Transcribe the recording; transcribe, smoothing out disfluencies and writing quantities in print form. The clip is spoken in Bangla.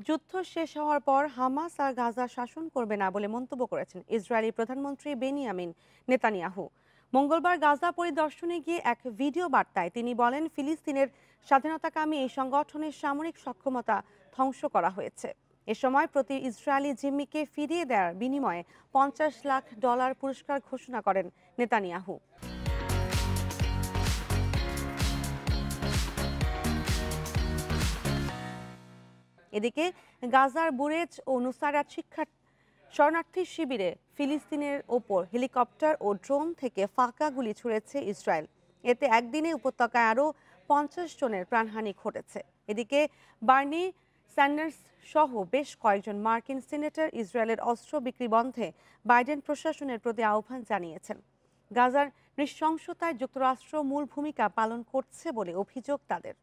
যুদ্ধ শেষ হওয়ার পর হামাস আর গাজা শাসন করবে না বলে মন্তব্য করেছেন ইসরায়েলি প্রধানমন্ত্রী বেনিয়ামিন নেতানিয়াহু। মঙ্গলবার গাজা পরিদর্শনে গিয়ে এক ভিডিও বার্তায় তিনি বলেন, ফিলিস্তিনের স্বাধীনতাকামী এই সংগঠনের সামরিক সক্ষমতা ধ্বংস করা হয়েছে। এ সময় প্রতি ইসরায়েলি জিম্মিকে ফিরিয়ে দেওয়ার বিনিময়ে $50 লাখ পুরস্কার ঘোষণা করেন নেতানিয়াহু। এদিকে গাজার বুরেজ ও নুসাইরাত শরণার্থী শিবিরে ফিলিস্তিনের ওপর হেলিকপ্টার ও ড্রোন থেকে ফাঁকা গুলি ছুড়েছে ইসরায়েল। এতে একদিনে উপত্যকায় আরও 50 জনের প্রাণহানি ঘটেছে। এদিকে বার্নি স্যান্ডার্স সহ বেশ কয়েকজন মার্কিন সিনেটর ইসরায়েলের অস্ত্র বিক্রি বন্ধে বাইডেন প্রশাসনের প্রতি আহ্বান জানিয়েছেন। গাজার নৃশংসতায় যুক্তরাষ্ট্র মূল ভূমিকা পালন করছে বলে অভিযোগ তাদের।